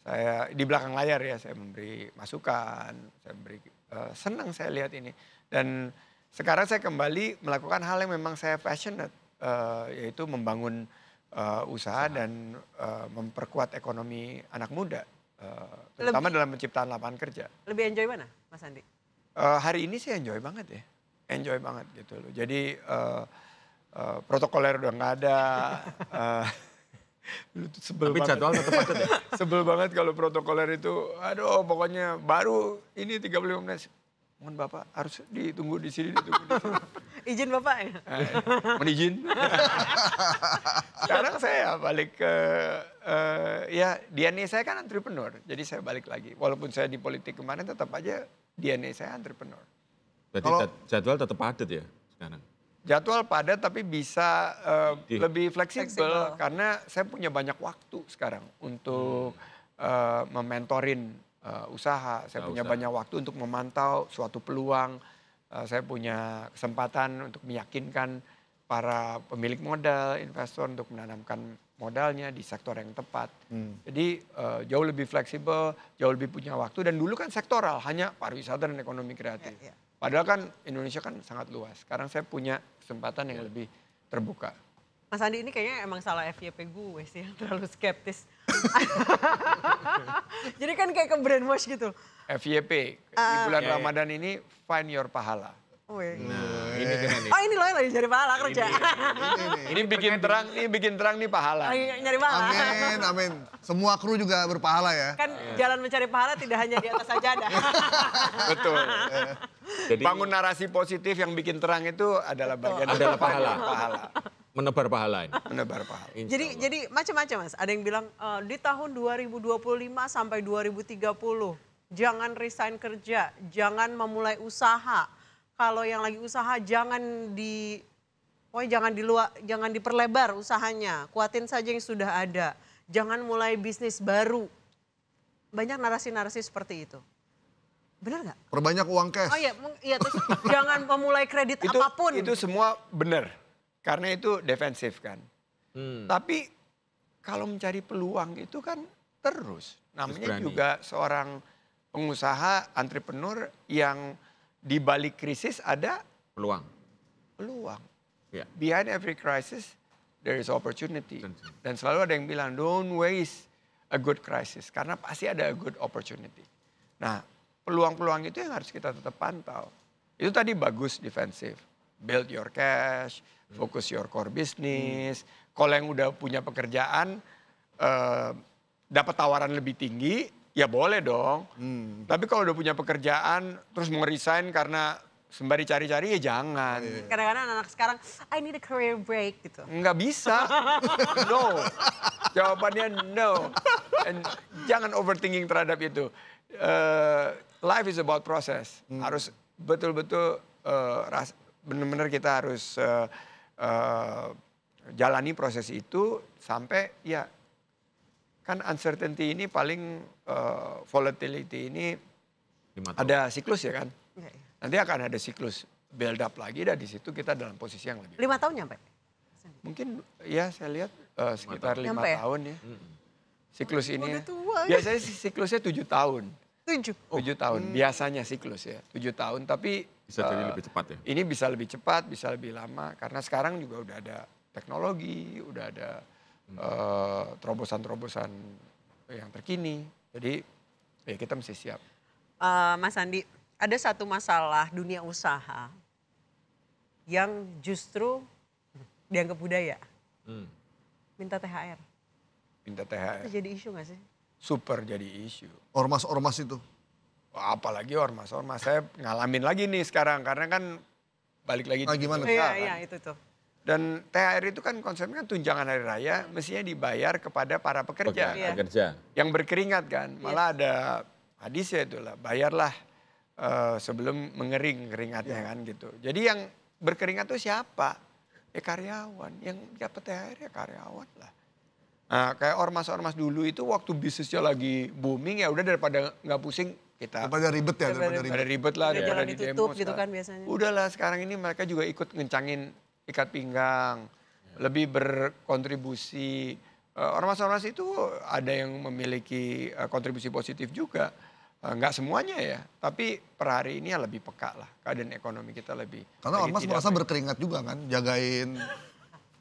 saya di belakang layar ya saya memberi masukan, saya memberi senang saya lihat ini. Dan sekarang saya kembali melakukan hal yang memang saya passionate, yaitu membangun usaha dan memperkuat ekonomi anak muda, terutama dalam penciptaan lapangan kerja. Lebih enjoy mana Mas Andi? Hari ini saya enjoy banget ya, enjoy banget gitu loh. Jadi protokoler udah nggak ada. Lu tuh sebel Tapi banget. jadwal tetap padat ya? Sebel banget kalau protokoler itu, aduh pokoknya baru ini 35 menit. Mohon Bapak harus ditunggu di sini, ditunggu di sini. Izin Bapak ya? Mohon izin. Sekarang saya balik ke, ya DNA saya kan entrepreneur. Jadi saya balik lagi. Walaupun saya di politik kemarin tetap aja DNA saya entrepreneur. Berarti Kalau- jadwal tetap padat ya sekarang? Jadwal padat tapi bisa lebih Fleksibel. fleksibel. Karena saya punya banyak waktu sekarang untuk mementorin usaha. Saya punya Usaha. banyak waktu untuk memantau suatu peluang. Saya punya kesempatan untuk meyakinkan para pemilik modal, investor untuk menanamkan modalnya di sektor yang tepat. Jadi jauh lebih fleksibel, jauh lebih punya waktu. Dan dulu kan sektoral, hanya pariwisata dan ekonomi kreatif. Ya, ya. Padahal kan Indonesia kan sangat luas. Sekarang saya punya kesempatan yang lebih terbuka. Mas Andi ini kayaknya emang salah FYP gue sih yang terlalu skeptis. Jadi kan kayak ke brainwash gitu. FYP, di bulan Ramadan ini find your pahala. Oh, iya. Nah, ini keren nih. Oh ini loh yang lagi cari pahala kerja. Ini bikin terang nih pahala. Lagi nyari pahala. Amin, amin. Semua kru juga berpahala ya. Kan jalan mencari pahala tidak hanya di atas sajadah. Betul. Jadi Bangun narasi positif yang bikin terang itu adalah bagian dari Adalah pahala. pahala. menebar pahala ini. Menebar pahala. Insya Jadi Allah. jadi macam-macam Mas. Ada yang bilang di tahun 2025 sampai 2030 jangan resign kerja, jangan memulai usaha. Kalau yang lagi usaha jangan jangan diperlebar usahanya, kuatin saja yang sudah ada. Jangan mulai bisnis baru. Banyak narasi-narasi seperti itu. Benar nggak? Perbanyak uang cash. Oh iya terus jangan memulai kredit apapun. Itu semua benar. Karena itu defensif kan. Tapi kalau mencari peluang itu kan terus. Namanya berani. juga seorang pengusaha, entrepreneur yang di balik krisis ada Peluang. peluang. Ya. Behind every crisis there is opportunity. Tentu. Dan selalu ada yang bilang don't waste a good crisis. Karena pasti ada a good opportunity. Nah peluang-peluang itu yang harus kita tetap pantau. Itu tadi bagus defensif. Build your cash, focus your core business. Kalau yang udah punya pekerjaan, dapat tawaran lebih tinggi, ya boleh dong. Tapi kalau udah punya pekerjaan, terus mau resign karena sembari cari-cari, ya jangan. Kadang-kadang anak sekarang, I need a career break gitu. Nggak bisa. No. Jawabannya no. And jangan overthinking terhadap itu. Life is about process. Harus betul-betul benar-benar kita harus jalani proses itu sampai ya kan uncertainty ini paling volatility ini 5 tahun. ada siklus ya kan. Iya, iya. Nanti akan ada siklus build up lagi dan di situ kita dalam posisi yang lebih 5 tahun nyampe? mungkin ya saya lihat sekitar 5 Nyampe ya? tahun ya. Siklus ini. Udah tua ya. Biasanya sih siklusnya 7 tahun. 7. 7 tahun. Biasanya siklus ya. 7 tahun tapi Bisa jadi lebih cepat ya. ini bisa lebih cepat, bisa lebih lama karena sekarang juga udah ada teknologi, udah ada terobosan-terobosan yang terkini. Jadi ya kita mesti siap. Mas Andi, ada satu masalah dunia usaha yang justru dianggap budaya, minta THR. Minta THR. Itu jadi isu gak sih? Super jadi isu. Ormas-ormas itu. Apalagi ormas-ormas. Saya ngalamin lagi nih sekarang karena kan balik lagi. Gimana? Iya, itu tuh. Dan THR itu kan konsepnya kan tunjangan hari raya mestinya dibayar kepada para pekerja. Iya. Pekerja. Yang berkeringat kan. Malah ada hadisnya itulah, bayarlah sebelum mengering keringatnya kan gitu. Jadi yang berkeringat itu siapa? Ya karyawan. Yang dapat THR ya karyawan lah. Nah kayak ormas-ormas dulu itu waktu bisnisnya lagi booming ya udah daripada nggak pusing kita. Daripada ribet ya, Daripada ribet lah, Udah daripada jalan di ditutup demo. gitu kan biasanya. Udahlah sekarang ini mereka juga ikut ngencangin ikat pinggang. Lebih berkontribusi. Ormas-ormas itu ada yang memiliki kontribusi positif juga. Nggak semuanya ya, tapi per hari ini ya lebih peka lah. Keadaan ekonomi kita lebih. Karena lagi ormas tidak merasa baik. berkeringat juga kan, jagain.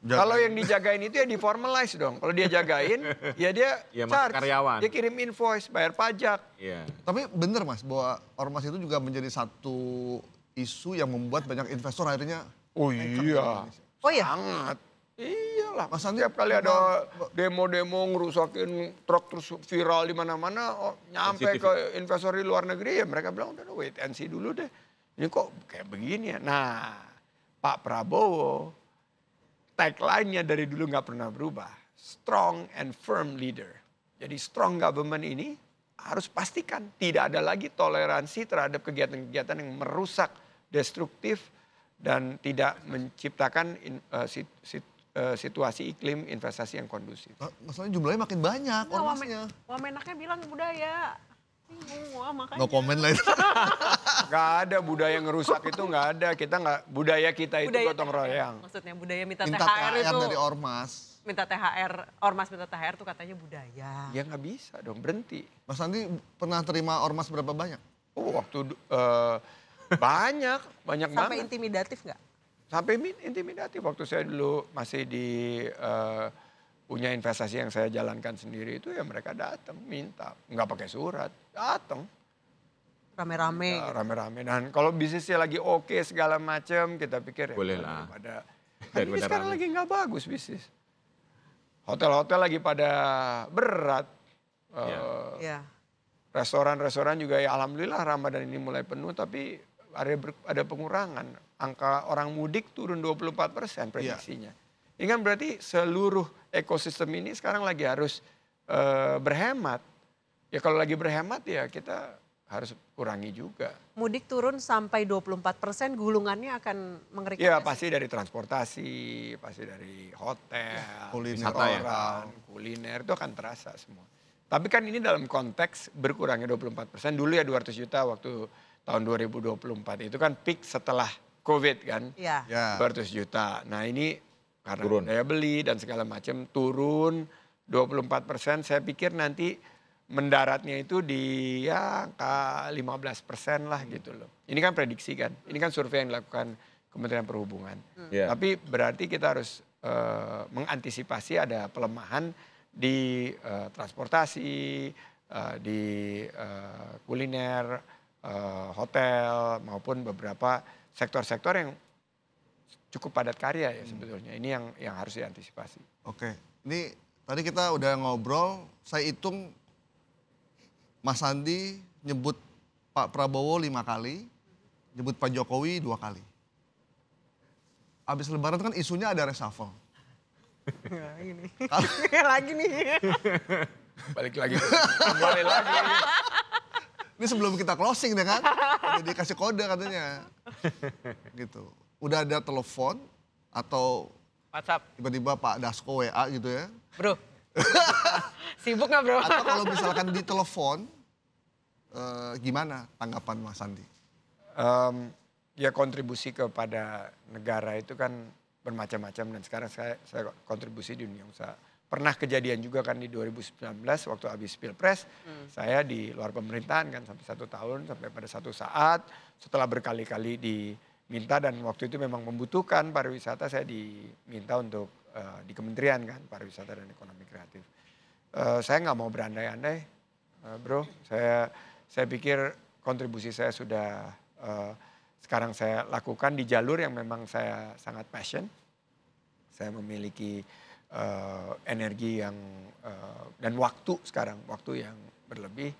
Kalau yang dijagain itu ya di-formalize dong. Kalau dia jagain, ya dia Ya, masuk charge. karyawan. Dia kirim invoice, bayar pajak. Iya. Tapi bener Mas, bahwa ormas itu juga menjadi satu isu yang membuat banyak investor akhirnya. Oh iya. Oh iya? Sangat. Iyalah. Mas Andi, Setiap kali ada demo-demo ngerusakin truk terus viral di mana-mana, nyampe Sensitif. ke investor di luar negeri ya mereka bilang udah wait and see dulu deh. Ini kok kayak begini ya. Nah, Pak Prabowo tagline-nya dari dulu nggak pernah berubah. Strong and firm leader. Jadi strong government ini harus pastikan tidak ada lagi toleransi terhadap kegiatan-kegiatan yang merusak, destruktif, dan tidak menciptakan situasi iklim investasi yang kondusif. Masalahnya jumlahnya makin banyak Nggak, ormasnya. Wamenaknya bilang budaya. Bingung wah makanya. No comment lah itu. Gak ada budaya ngerusak itu nggak ada. Kita nggak budaya kita itu Budaya gotong THR. royong. Maksudnya budaya minta, Minta THR itu. dari ormas. Minta THR, ormas minta THR tuh katanya budaya. Ya nggak bisa dong, berhenti. Mas Andi pernah terima ormas berapa banyak? Oh waktu banyak Sampai banget. intimidatif nggak? Sampai intimidatif. Waktu saya dulu masih di punya investasi yang saya jalankan sendiri itu ya mereka datang minta. Nggak pakai surat, datang. Rame-rame Ya, gitu. rame-rame. Dan kalau bisnisnya lagi oke segala macam kita pikir ya Boleh lah. daripada ini Daripada sekarang rame. lagi nggak bagus bisnis. Hotel-hotel lagi pada berat. Ya. Iya. Restoran-restoran juga ya alhamdulillah Ramadan ini mulai penuh tapi ada pengurangan. Angka orang mudik turun 24% prediksinya. Ini kan berarti seluruh ekosistem ini sekarang lagi harus berhemat. Ya kalau lagi berhemat ya kita harus kurangi juga. Mudik turun sampai 24%, gulungannya akan mengerikan. Ya nggak sih? pasti dari transportasi, pasti dari hotel, Kuliner. Wisata ya? restoran, kuliner itu akan terasa semua. Tapi kan ini dalam konteks berkurangnya 24%. Dulu ya 200 juta waktu tahun 2024. Itu kan peak setelah COVID kan. Iya. Ya. 200 juta. Nah ini karena Turun. daya beli dan segala macam turun 24%. Saya pikir nanti mendaratnya itu di ya angka 15% lah gitu loh. Ini kan prediksi kan. Ini kan survei yang dilakukan Kementerian Perhubungan. Ya. Tapi berarti kita harus mengantisipasi ada pelemahan di transportasi, di kuliner, hotel maupun beberapa sektor-sektor yang cukup padat karya ya sebetulnya. Ini yang harus diantisipasi. Oke, ini tadi kita udah ngobrol, saya hitung Mas Andi nyebut Pak Prabowo 5 kali, nyebut Pak Jokowi 2 kali. Habis lebaran kan isunya ada reshuffle. Nah, ini. Lagi nih. Balik lagi. Kembali lagi. Ini sebelum kita closing deh kan, udah dikasih kode katanya. Gitu. Udah ada telepon atau WhatsApp. tiba-tiba Pak Dasko WA gitu ya. Bro. Sibuk nggak bro? Atau kalau misalkan ditelepon, gimana tanggapan Mas Andi? Ya kontribusi kepada negara itu kan bermacam-macam dan sekarang saya kontribusi di dunia usaha. Pernah kejadian juga kan di 2019 waktu habis Pilpres, saya di luar pemerintahan kan sampai 1 tahun sampai pada satu saat setelah berkali-kali minta dan waktu itu memang membutuhkan pariwisata, saya diminta untuk di kementerian kan pariwisata dan ekonomi kreatif. Saya nggak mau berandai-andai, bro. Saya pikir kontribusi saya sudah sekarang saya lakukan di jalur yang memang saya sangat passion. Saya memiliki energi yang dan waktu sekarang, waktu yang berlebih.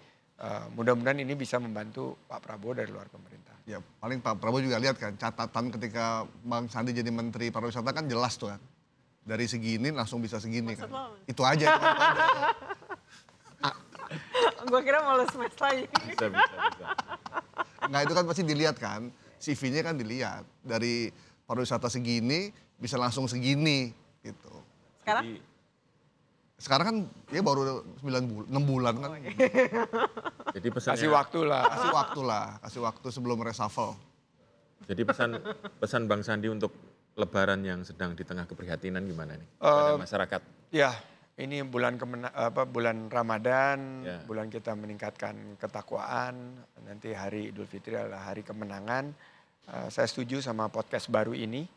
Mudah-mudahan ini bisa membantu Pak Prabowo dari luar pemerintah. Ya paling Pak Prabowo juga lihat kan catatan ketika Bang Sandi jadi Menteri Pariwisata kan jelas tuh kan. Dari segini langsung bisa segini kan. Itu aja. Gue kira mau lu smash lagi. Bisa. Nggak itu kan pasti dilihat kan. CV-nya kan dilihat. Dari pariwisata segini bisa langsung segini gitu. Sekarang? Sekarang kan ya baru 6 bulan kan. Jadi pesannya, Kasih waktu lah. Kasih waktu sebelum reshuffle. Jadi pesan Bang Sandi untuk Lebaran yang sedang di tengah keprihatinan gimana nih kepada masyarakat? Ya, ini bulan bulan Ramadan, Ya. bulan kita meningkatkan ketakwaan. Nanti hari Idul Fitri adalah hari kemenangan. Saya setuju sama podcast baru ini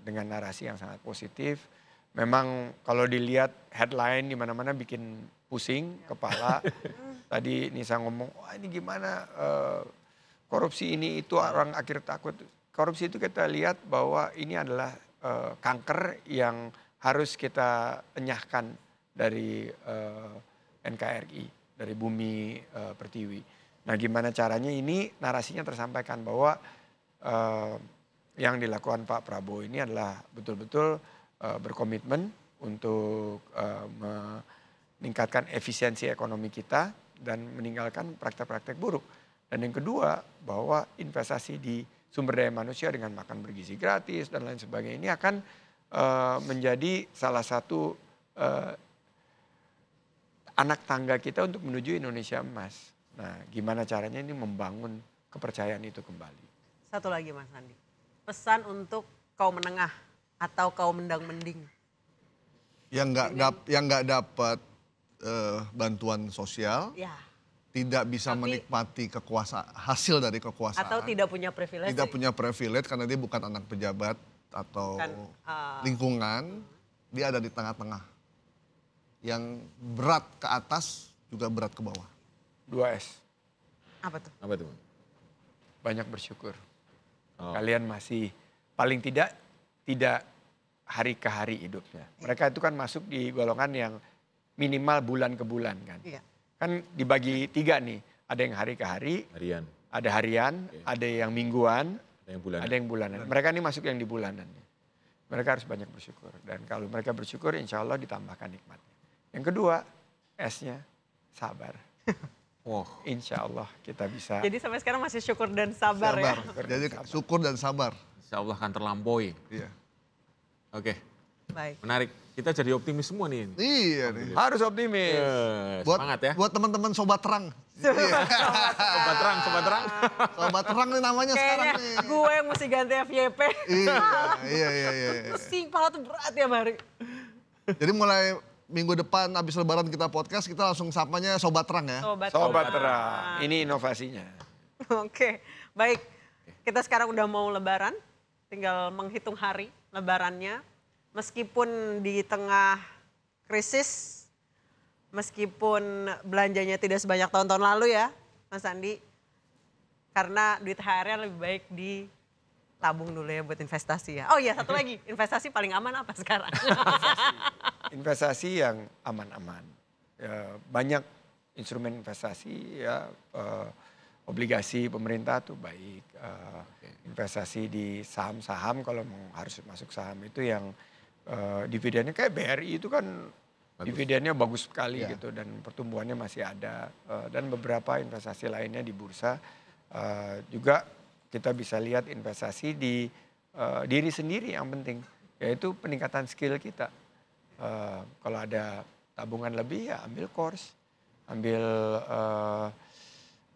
dengan narasi yang sangat positif. Memang kalau dilihat headline di mana-mana bikin pusing kepala. Tadi Nisa ngomong, wah ini gimana korupsi ini itu orang akhir takut. Korupsi itu kita lihat bahwa ini adalah kanker yang harus kita enyahkan dari NKRI, dari bumi pertiwi. Nah gimana caranya ini narasinya tersampaikan bahwa yang dilakukan Pak Prabowo ini adalah betul-betul berkomitmen untuk meningkatkan efisiensi ekonomi kita dan meninggalkan praktek-praktek buruk. Dan yang kedua bahwa investasi di sumber daya manusia dengan makan bergizi gratis dan lain sebagainya ini akan menjadi salah satu anak tangga kita untuk menuju Indonesia emas. Nah gimana caranya ini membangun kepercayaan itu kembali. Satu lagi Mas Andi, pesan untuk kaum menengah atau kaum mendang-mending. Yang nggak dapat bantuan sosial, Ya. tidak bisa menikmati hasil dari kekuasaan. Atau tidak punya privilege. Tidak punya privilege karena dia bukan anak pejabat atau lingkungan, dia ada di tengah-tengah. Yang berat ke atas juga berat ke bawah. 2S, Apa tuh? Apa tuh? banyak bersyukur. Oh. Kalian masih paling tidak hari ke hari hidupnya. Mereka itu kan masuk di golongan yang minimal bulan ke bulan kan. Iya. Kan dibagi 3 nih, ada yang hari ke hari, Harian, ada harian, ada yang mingguan, ada yang bulanan. ada yang bulanan. Mereka ini masuk yang di bulanan. Mereka harus banyak bersyukur. Dan kalau mereka bersyukur insya Allah ditambahkan nikmatnya. Yang kedua, S-nya sabar. Wah, Insya Allah kita bisa. Jadi sampai sekarang masih syukur dan sabar, ya. Jadi syukur dan sabar. insya Allah akan terlampaui. Iya. Oke, Baik. menarik. Kita jadi optimis semua nih. Iya nih. Harus optimis. Semangat ya. Buat teman-teman Sobat Terang. Sobat terang. Sobat Terang nih namanya sekarang Kayaknya nih. gue yang mesti ganti FYP. Iya. Pusing, pala tuh berat ya Mari. Jadi mulai minggu depan habis lebaran kita podcast, kita langsung sapanya Sobat Terang ya. Sobat terang. Ini inovasinya. Oke, baik. Kita sekarang udah mau lebaran, tinggal menghitung hari lebarannya. Meskipun di tengah krisis, meskipun belanjanya tidak sebanyak tahun-tahun lalu ya, Mas Andi. Karena duit THR-nya lebih baik ditabung dulu ya buat investasi ya. Oh iya, satu lagi, investasi paling aman apa sekarang? Investasi yang aman-aman. Ya, banyak instrumen investasi ya, obligasi pemerintah tuh baik. Investasi di saham-saham kalau harus masuk saham itu yang dividennya kayak BRI itu kan dividennya bagus sekali gitu dan pertumbuhannya masih ada. Dan beberapa investasi lainnya di bursa juga kita bisa lihat investasi di diri sendiri yang penting yaitu peningkatan skill kita. Kalau ada tabungan lebih ya ambil course, ambil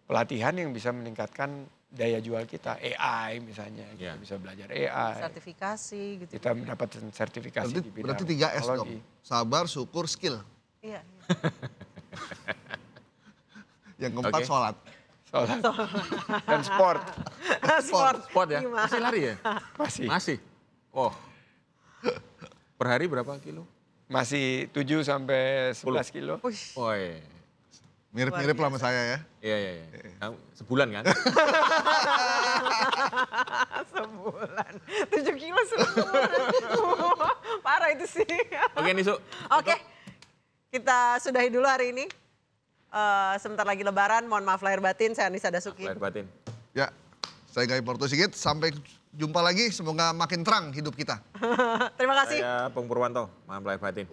pelatihan yang bisa meningkatkan daya jual kita, AI misalnya, kita bisa belajar AI. Sertifikasi gitu. Kita mendapatkan sertifikasi di bidang Berarti 3S dong. teknologi. Sabar, syukur, skill. Iya. Yang keempat Oke. sholat. Sholat dan sport. Sport ya? Gimana? Masih lari ya? Masih. Masih? Oh. Per hari berapa kilo? Masih 7 sampai 11 kilo. Wih, Oh iya. Mirip-mirip lah sama saya ya. Iya. Kamu sebulan kan? sebulan. 7 kilo sebulan. Parah itu sih. Oke Nisu. Oke, kita sudahi dulu hari ini. Sebentar lagi lebaran, mohon maaf lahir batin, saya Anissa Dasuki. Lahir batin. Ya, saya Gai Porto Sigit. Sampai jumpa lagi, semoga makin terang hidup kita. Terima kasih. Saya Pung Purwanto, maaf lahir batin.